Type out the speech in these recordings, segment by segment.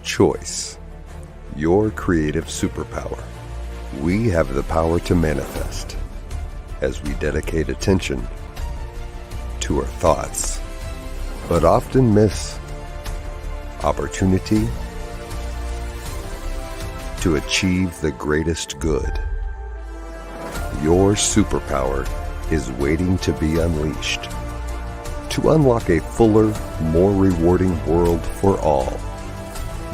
Choice, your creative superpower. We have the power to manifest as we dedicate attention to our thoughts, but often miss opportunity to achieve the greatest good. Your superpower is waiting to be unleashed to unlock a fuller, more rewarding world for all.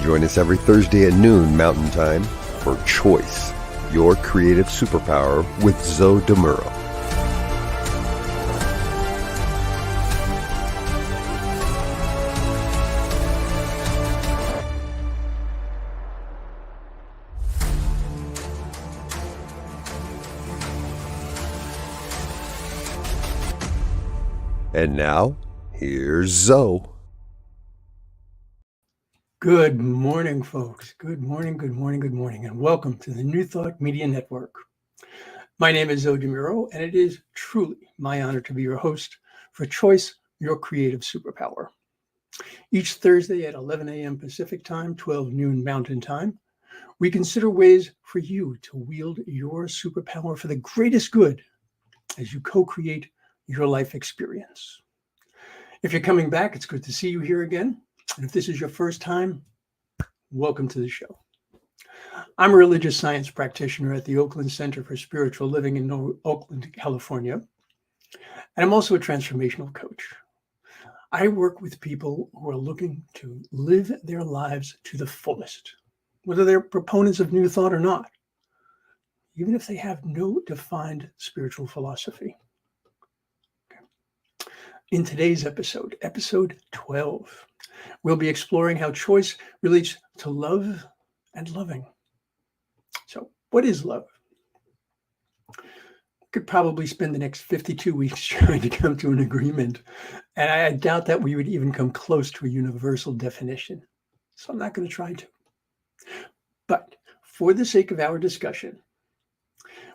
Join us every Thursday at noon Mountain Time for Choice, your creative superpower with Zoe Muro. And now, here's Zoe. Good morning, folks. Good morning, and welcome to the New Thought Media Network. My name is Zoe Muro, and it is truly my honor to be your host for Choice, Your Creative Superpower. Each Thursday at 11 a.m. Pacific Time, 12 noon Mountain Time, we consider ways for you to wield your superpower for the greatest good as you co-create your life experience. If you're coming back, it's good to see you here again. And if this is your first time, welcome to the show. I'm a religious science practitioner at the Oakland Center for Spiritual Living in Oakland, California. And I'm also a transformational coach. I work with people who are looking to live their lives to the fullest, whether they're proponents of new thought or not, even if they have no defined spiritual philosophy. In today's episode 12, we'll be exploring how choice relates to love and loving. So, what is love? We could probably spend the next 52 weeks trying to come to an agreement, and I doubt that we would even come close to a universal definition. So I'm not going to try to. But for the sake of our discussion,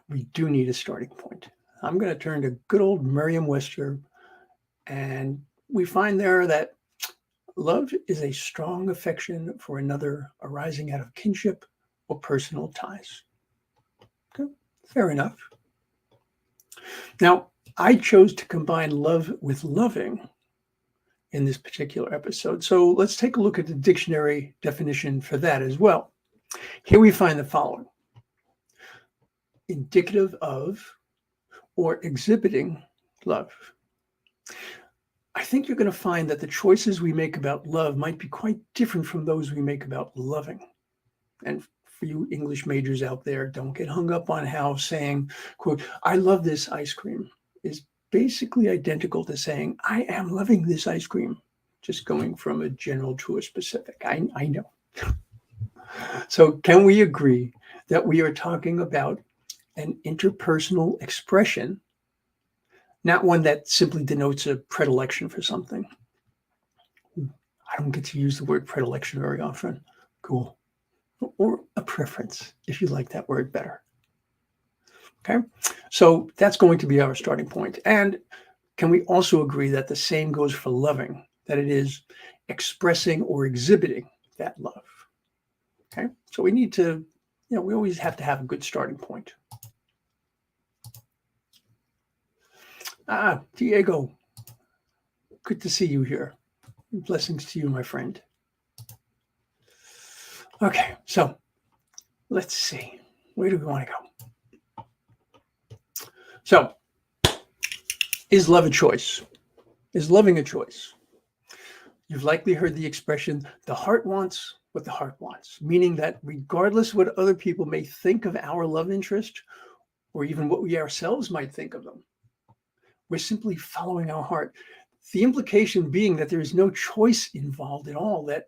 we do need a starting point. I'm going to turn to good old Merriam-Webster. And we find there that love is a strong affection for another arising out of kinship or personal ties. Okay, fair enough. Now, I chose to combine love with loving in this particular episode. So let's take a look at the dictionary definition for that as well. Here we find the following: indicative of or exhibiting love. I think you're going to find that the choices we make about love might be quite different from those we make about loving. And for you English majors out there, don't get hung up on how saying, quote, "I love this ice cream" is basically identical to saying, "I am loving this ice cream," just going from a general to a specific. I know. So can we agree that we are talking about an interpersonal expression, not one that simply denotes a predilection for something? I don't get to use the word predilection very often. Cool. Or a preference, if you like that word better. Okay, so that's going to be our starting point. And can we also agree that the same goes for loving, that it is expressing or exhibiting that love? Okay, so we need to, we always have to have a good starting point. Diego, good to see you here. Blessings to you, my friend. Okay, so let's see. Where do we want to go? So, is love a choice? Is loving a choice? You've likely heard the expression, the heart wants what the heart wants, meaning that regardless of what other people may think of our love interest, or even what we ourselves might think of them, we're simply following our heart. The implication being that there is no choice involved at all, that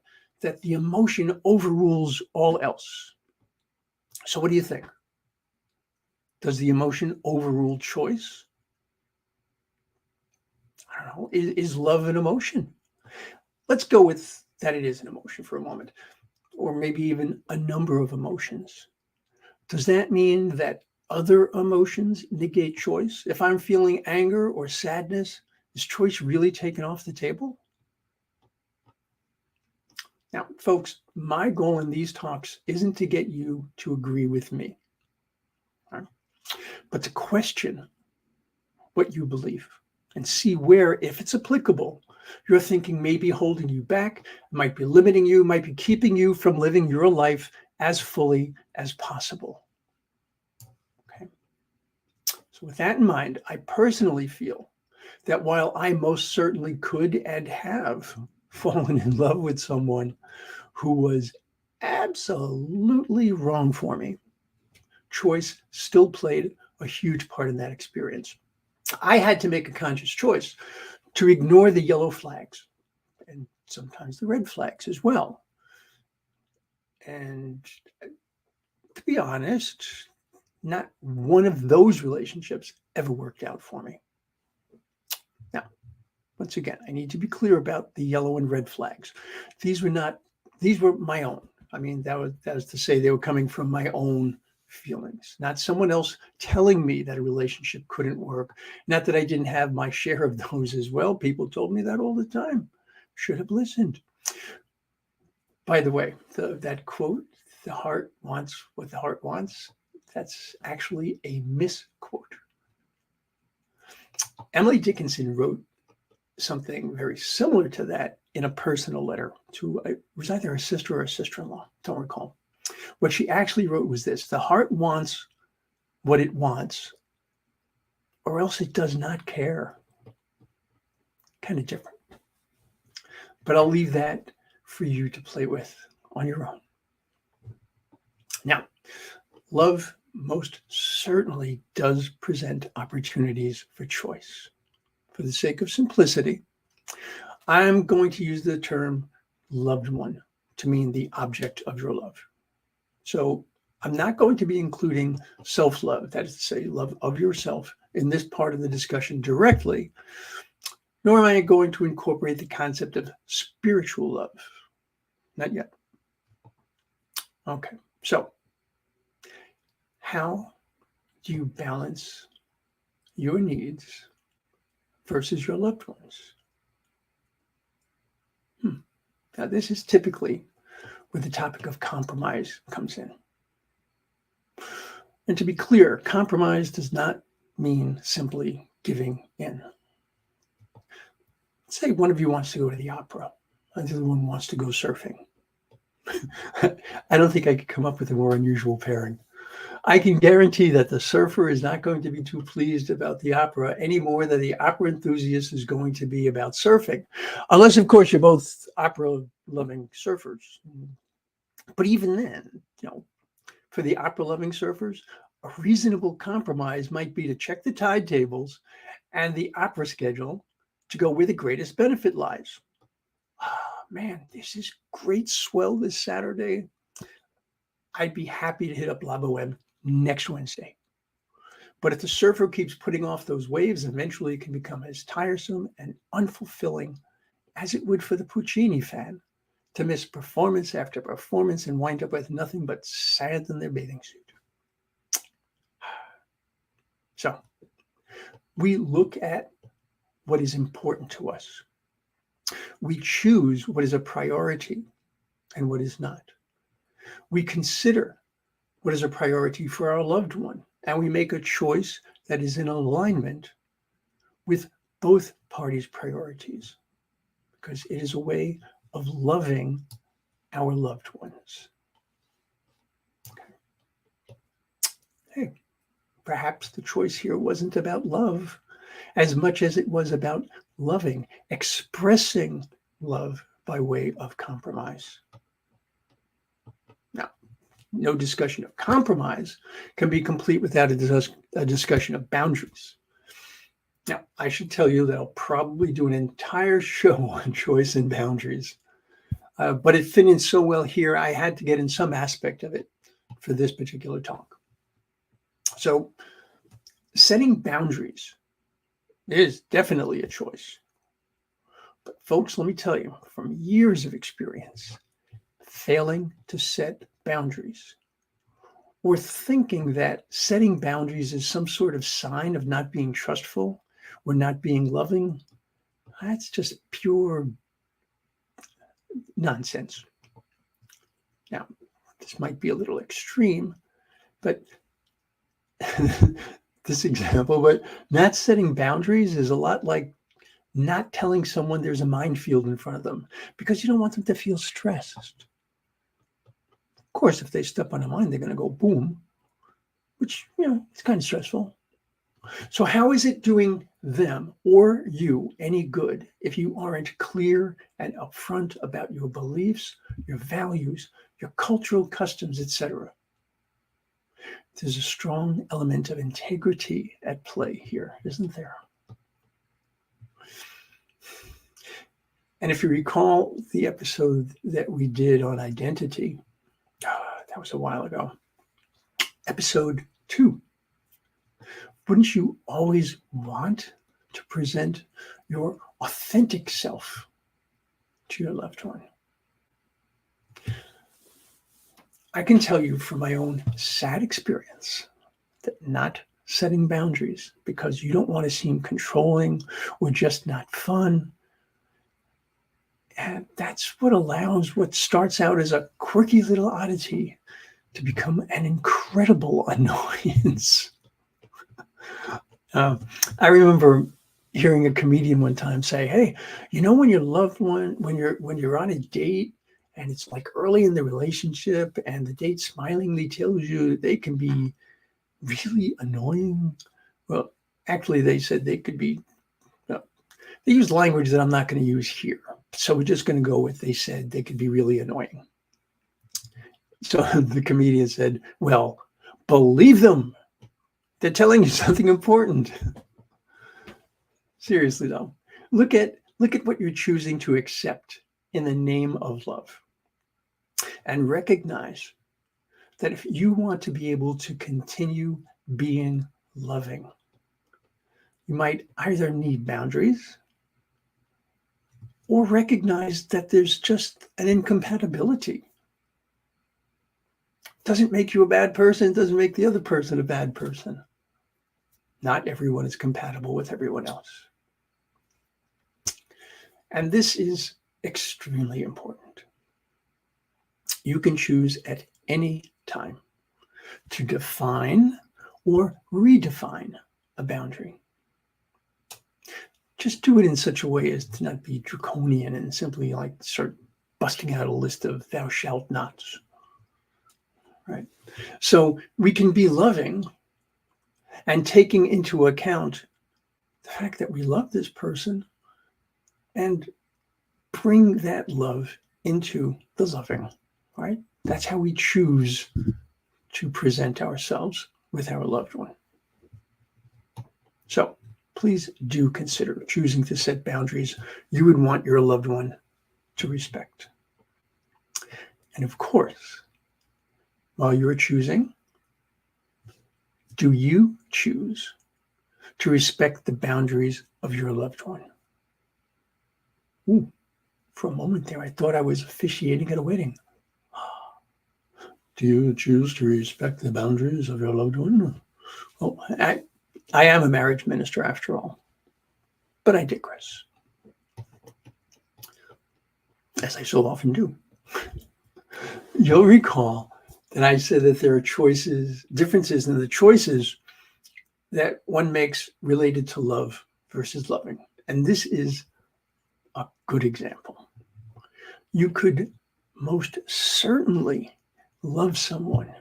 the emotion overrules all else. So what do you think? Does the emotion overrule choice? I don't know. Is love an emotion? Let's go with that it is an emotion for a moment, or maybe even a number of emotions. Does that mean that other emotions negate choice? If I'm feeling anger or sadness, is choice really taken off the table? Now, folks, my goal in these talks isn't to get you to agree with me, right? But to question what you believe and see where, if it's applicable, your thinking may be holding you back, might be limiting you, might be keeping you from living your life as fully as possible. Okay. So with that in mind, I personally feel that while I most certainly could and have fallen in love with someone who was absolutely wrong for me, choice still played a huge part in that experience. I had to make a conscious choice to ignore the yellow flags and sometimes the red flags as well. And to be honest, not one of those relationships ever worked out for me. Now, once again, I need to be clear about the yellow and red flags. These were my own. I mean, that was to say they were coming from my own feelings, not someone else telling me that a relationship couldn't work. Not that I didn't have my share of those as well. People told me that all the time. Should have listened. By the way, that quote, "The heart wants what the heart wants," that's actually a misquote. Emily Dickinson wrote something very similar to that in a personal letter to, it was either a sister or a sister-in-law, don't recall. What she actually wrote was this: the heart wants what it wants, or else it does not care. Kind of different. But I'll leave that for you to play with on your own. Now, love most certainly does present opportunities for choice. For the sake of simplicity, I'm going to use the term loved one to mean the object of your love. So I'm not going to be including self-love, that is to say, love of yourself, in this part of the discussion directly, nor am I going to incorporate the concept of spiritual love. Not yet. Okay, so how do you balance your needs versus your loved ones? Now, this is typically where the topic of compromise comes in. And to be clear, compromise does not mean simply giving in. Say one of you wants to go to the opera, and the other one wants to go surfing. I don't think I could come up with a more unusual pairing. I can guarantee that the surfer is not going to be too pleased about the opera any more than the opera enthusiast is going to be about surfing. Unless, of course, you're both opera-loving surfers. But even then, for the opera-loving surfers, a reasonable compromise might be to check the tide tables and the opera schedule to go where the greatest benefit lies. Man, this is great swell this Saturday. I'd be happy to hit up La Boheme next Wednesday. But if the surfer keeps putting off those waves, eventually it can become as tiresome and unfulfilling as it would for the Puccini fan to miss performance after performance and wind up with nothing but sand in their bathing suit. So we look at what is important to us. We choose what is a priority and what is not. We consider what is a priority for our loved one, and we make a choice that is in alignment with both parties' priorities, because it is a way of loving our loved ones. Okay. Hey, perhaps the choice here wasn't about love as much as it was about loving, expressing love by way of compromise. Now, no discussion of compromise can be complete without a discussion of boundaries. Now, I should tell you that I'll probably do an entire show on choice and boundaries, but it fit in so well here, I had to get in some aspect of it for this particular talk. So, setting boundaries is definitely a choice. But folks, let me tell you, from years of experience, failing to set boundaries or thinking that setting boundaries is some sort of sign of not being trustful or not being loving, that's just pure nonsense. Now, this might be a little extreme, but this example, but not setting boundaries is a lot like not telling someone there's a minefield in front of them because you don't want them to feel stressed. Of course, if they step on a mine, they're going to go boom, which, it's kind of stressful. So how is it doing them or you any good if you aren't clear and upfront about your beliefs, your values, your cultural customs, etc.? There's a strong element of integrity at play here, isn't there? And if you recall the episode that we did on identity, that was a while ago, episode 2, wouldn't you always want to present your authentic self to your loved one? I can tell you from my own sad experience that not setting boundaries because you don't want to seem controlling or just not fun, and that's what allows what starts out as a quirky little oddity to become an incredible annoyance. I remember hearing a comedian one time say, "Hey, when your loved one, when you're on a date and it's like early in the relationship and the date smilingly tells you that they can be really annoying." Well, actually, they said they could be. They used language that I'm not going to use here, so we're just going to go with they said they could be really annoying. So the comedian said, "Well, believe them. They're telling you something important." Seriously, though, look at what you're choosing to accept in the name of love, and recognize that if you want to be able to continue being loving, you might either need boundaries or recognize that there's just an incompatibility. Doesn't make you a bad person, doesn't make the other person a bad person. Not everyone is compatible with everyone else. And this is extremely important. You can choose at any time to define or redefine a boundary. Just do it in such a way as to not be draconian and simply start busting out a list of thou shalt nots. Right? So we can be loving and taking into account the fact that we love this person and bring that love into the loving, right? That's how we choose to present ourselves with our loved one. So please do consider choosing to set boundaries you would want your loved one to respect. And of course, while you're choosing, do you choose to respect the boundaries of your loved one? Ooh, for a moment there, I thought I was officiating at a wedding. Do you choose to respect the boundaries of your loved one? Oh, I am a marriage minister after all, but I digress, as I so often do. You'll recall that I said that there are differences in the choices that one makes related to love versus loving. And this is a good example. You could most certainly love someone,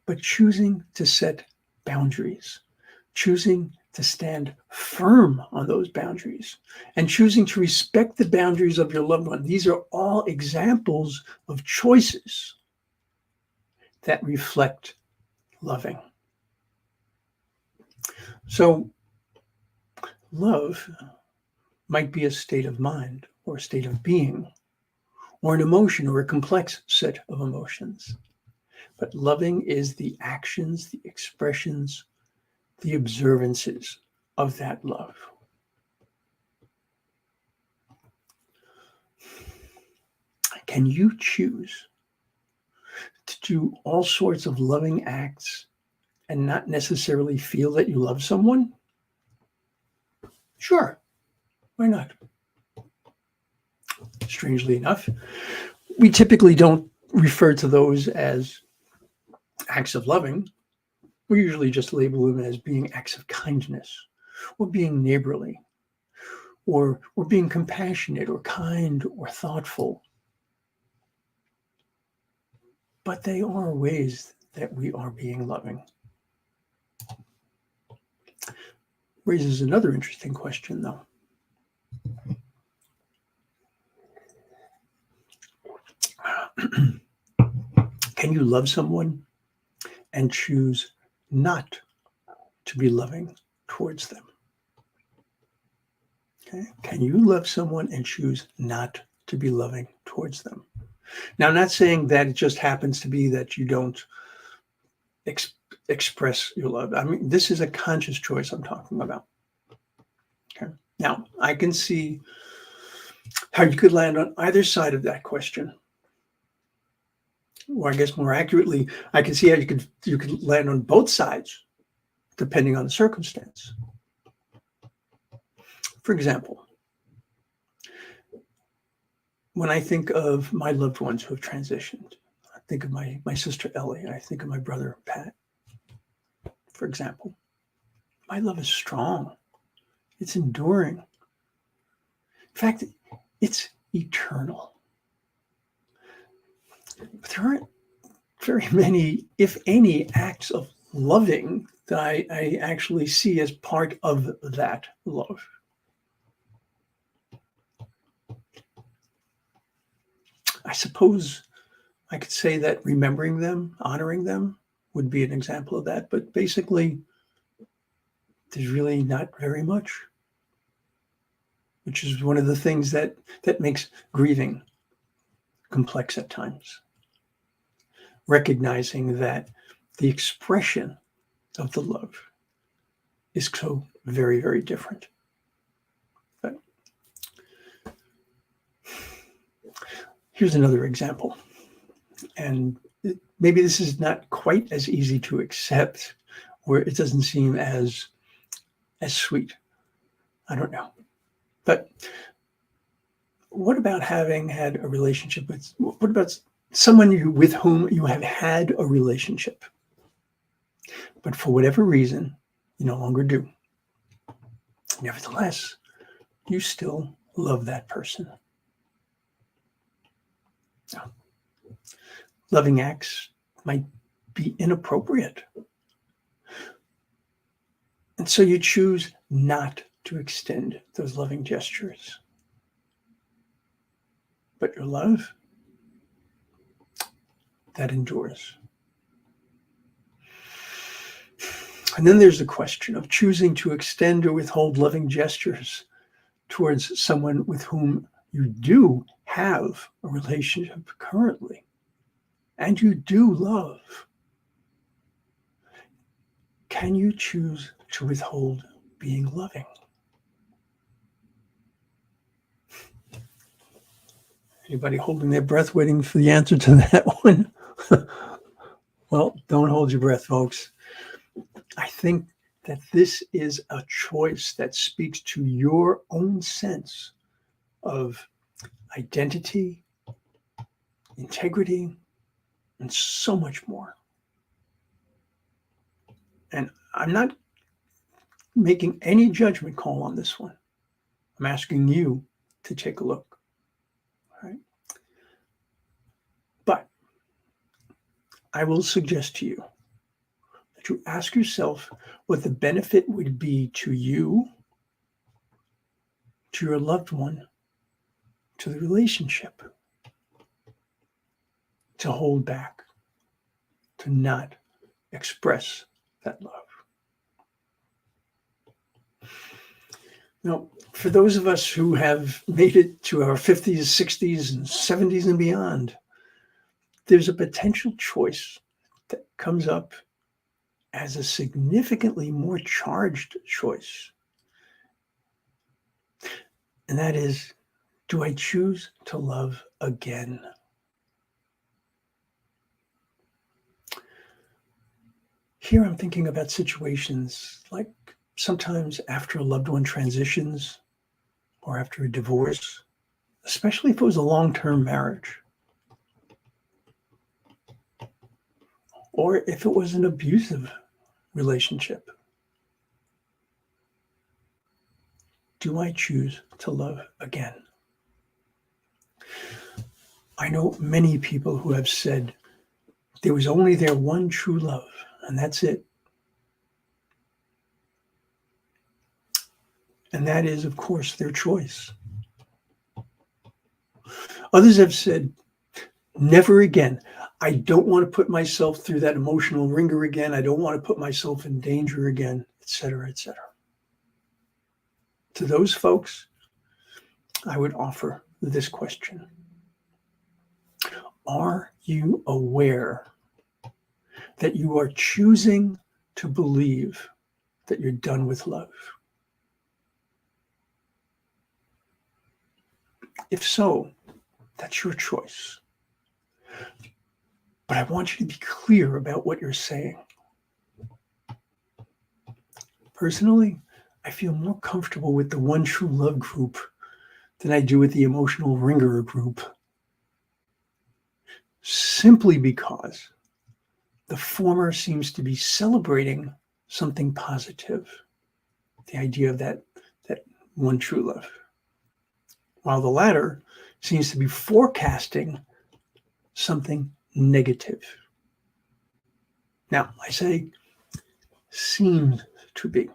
but choosing to set boundaries, choosing to stand firm on those boundaries, and choosing to respect the boundaries of your loved one. These are all examples of choices that reflect loving. So, love might be a state of mind or a state of being, or an emotion or a complex set of emotions. But loving is the actions, the expressions, the observances of that love. Can you choose to do all sorts of loving acts and not necessarily feel that you love someone? Sure, why not? Strangely enough, we typically don't refer to those as acts of loving, we usually just label them as being acts of kindness, or being neighborly, or being compassionate, or kind, or thoughtful. But they are ways that we are being loving. Raises another interesting question, though. Can you love someone and choose not to be loving towards them? Okay. Can you love someone and choose not to be loving towards them? Now, I'm not saying that it just happens to be that you don't express your love. I mean, this is a conscious choice I'm talking about. Okay. Now, I can see how you could land on either side of that question. Or I guess more accurately, I can see how you could land on both sides, depending on the circumstance. For example, when I think of my loved ones who have transitioned, I think of my sister Ellie, I think of my brother Pat, for example. My love is strong. It's enduring. In fact, it's eternal. But there aren't very many, if any, acts of loving that I actually see as part of that love. I suppose I could say that remembering them, honoring them, would be an example of that. But basically, there's really not very much, which is one of the things that makes grieving complex at times. Recognizing that the expression of the love is so very, very different. But here's another example. And maybe this is not quite as easy to accept, where it doesn't seem as sweet. I don't know. But what about having had a relationship with, what about someone with whom you have had a relationship, but for whatever reason, you no longer do? Nevertheless, you still love that person. Now, loving acts might be inappropriate. And so you choose not to extend those loving gestures. But your love, that endures. And then there's the question of choosing to extend or withhold loving gestures towards someone with whom you do have a relationship currently, and you do love. Can you choose to withhold being loving? Anybody holding their breath waiting for the answer to that one? Well, don't hold your breath, folks. I think that this is a choice that speaks to your own sense of identity, integrity, and so much more. And I'm not making any judgment call on this one. I'm asking you to take a look. All right? But I will suggest to you that you ask yourself what the benefit would be to you, to your loved one, to the relationship, to hold back, to not express that love. Now, for those of us who have made it to our 50s, 60s, and 70s and beyond, there's a potential choice that comes up as a significantly more charged choice. And that is, do I choose to love again? Here I'm thinking about situations like sometimes after a loved one transitions or after a divorce, especially if it was a long-term marriage. or if it was an abusive relationship. Do I choose to love again? I know many people who have said there was only their one true love, and that's it. And that is, of course, their choice. Others have said, never again. I don't want to put myself through that emotional ringer again. I don't want to put myself in danger again, etc., etc. To those folks, I would offer this question. Are you aware that you are choosing to believe that you're done with love? If so, that's your choice. But I want you to be clear about what you're saying. Personally, I feel more comfortable with the one true love group than I do with the emotional ringer group. Simply because the former seems to be celebrating something positive, the idea of that one true love, while the latter seems to be forecasting something negative. Now, I say seems to be,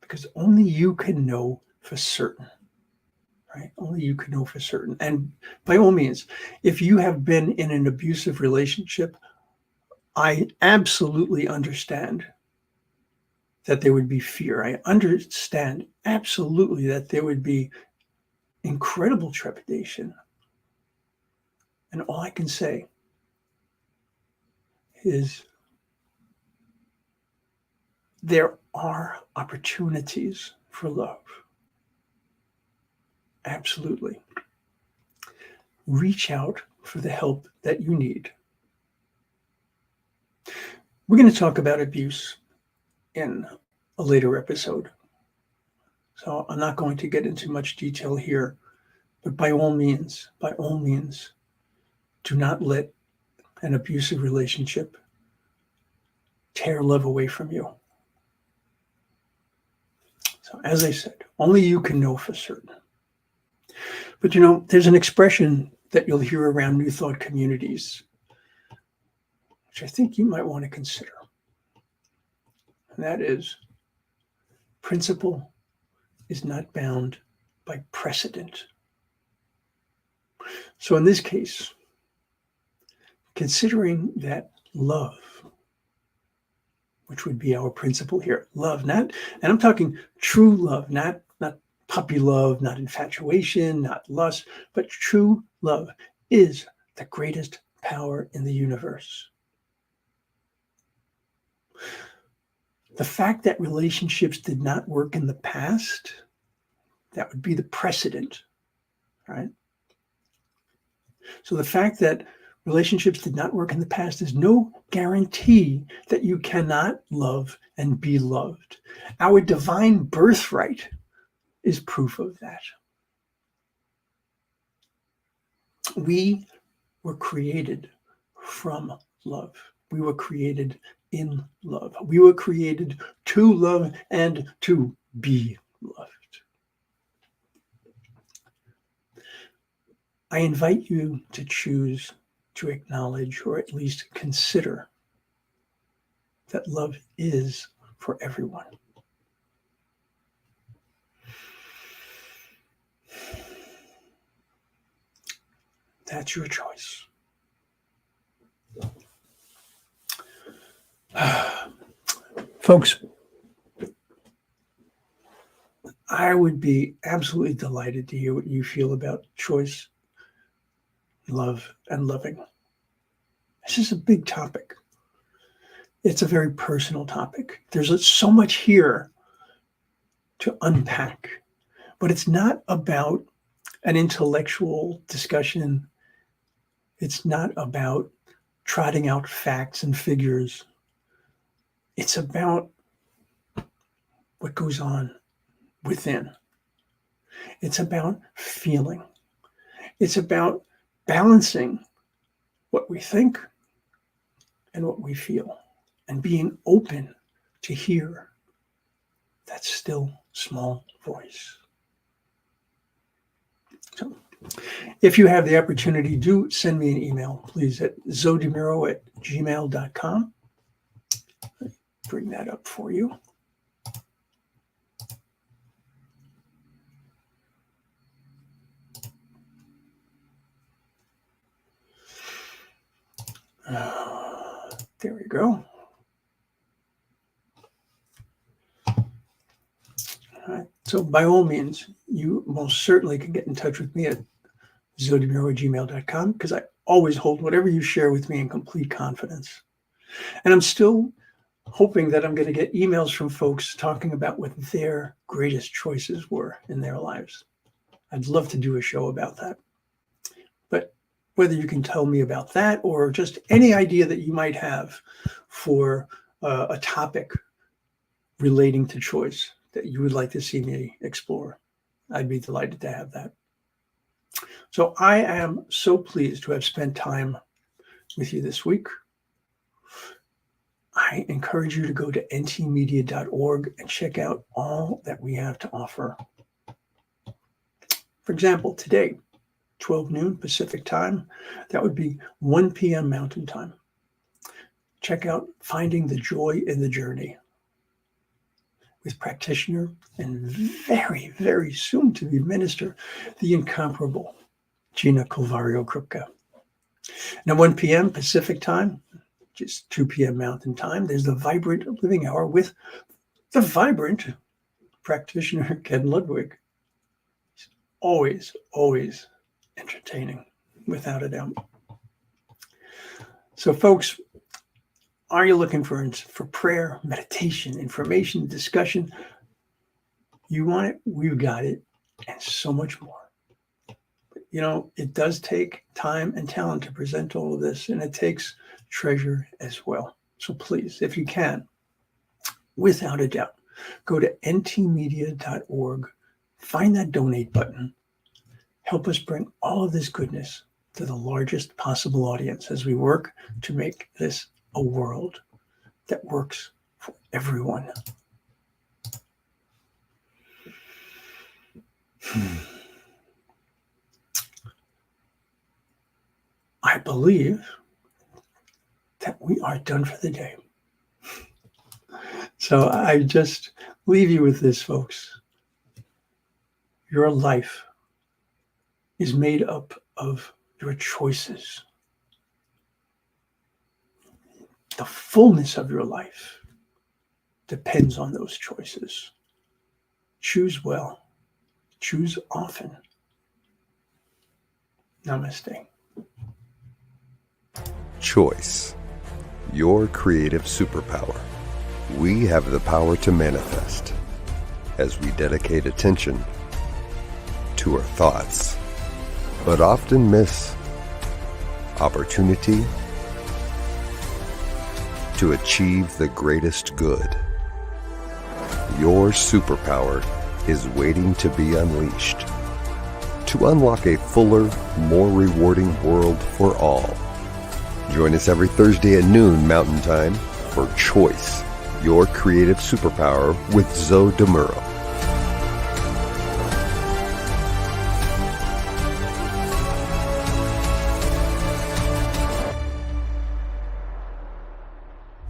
because only you can know for certain, right? Only you can know for certain. And by all means, if you have been in an abusive relationship, I absolutely understand that there would be fear. I understand absolutely that there would be incredible trepidation. And all I can say is there are opportunities for love. Absolutely. Reach out for the help that you need. We're going to talk about abuse in a later episode. So I'm not going to get into much detail here, but by all means, do not let an abusive relationship tear love away from you. So as I said, only you can know for certain. But there's an expression that you'll hear around New Thought communities, which I think you might want to consider. And that is, principle is not bound by precedent. So in this case, considering that love, which would be our principle here, love, and I'm talking true love, not puppy love, not infatuation, not lust, but true love is the greatest power in the universe. The fact that relationships did not work in the past, that would be the precedent, right? So the fact that relationships did not work in the past is no guarantee that you cannot love and be loved. Our divine birthright is proof of that. We were created from love. We were created in love. We were created to love and to be loved. I invite you to choose to acknowledge, or at least consider, that love is for everyone. That's your choice. Folks, I would be absolutely delighted to hear what you feel about choice, love, and loving. This is a big topic. It's a very personal topic. There's so much here to unpack, but it's not about an intellectual discussion. It's not about trotting out facts and figures. It's about what goes on within. It's about feeling. It's about balancing what we think and what we feel, and being open to hear that still small voice. So if you have the opportunity, do send me an email, please, at zodemuro@gmail.com. Bring that up for you. There we go. So by all means, you most certainly can get in touch with me at zodemuro@gmail.com, because I always hold whatever you share with me in complete confidence. And I'm still hoping that I'm going to get emails from folks talking about what their greatest choices were in their lives. I'd love to do a show about that. But whether you can tell me about that or just any idea that you might have for a topic relating to choice that you would like to see me explore, I'd be delighted to have that. So I am so pleased to have spent time with you this week. I encourage you to go to ntmedia.org and check out all that we have to offer. For example, today, 12 noon Pacific time, that would be 1 p.m. Mountain time. Check out Finding the Joy in the Journey with practitioner and very, very soon to be minister, the incomparable Gina Calvario-Krupka. Now, 1 p.m. Pacific time, just 2 p.m. Mountain time, there's the Vibrant Living Hour with the vibrant practitioner Ken Ludwig. He's always, always entertaining, without a doubt. So, folks, are you looking for prayer, meditation, information, discussion? You want it? We've got it, and so much more. You know, it does take time and talent to present all of this, and it takes treasure as well. So please, if you can, without a doubt, go to ntmedia.org, find that donate button, help us bring all of this goodness to the largest possible audience as we work to make this a world that works for everyone. I believe that we are done for the day. So I just leave you with this, folks. Your life is made up of your choices. The fullness of your life depends on those choices. Choose well. Choose often. Namaste. Choice, your creative superpower. We have the power to manifest as we dedicate attention to our thoughts, but often miss opportunity to achieve the greatest good. Your superpower is waiting to be unleashed to unlock a fuller, more rewarding world for all. Join us every Thursday at noon Mountain Time for Choice, your creative superpower with Zoe DeMuro.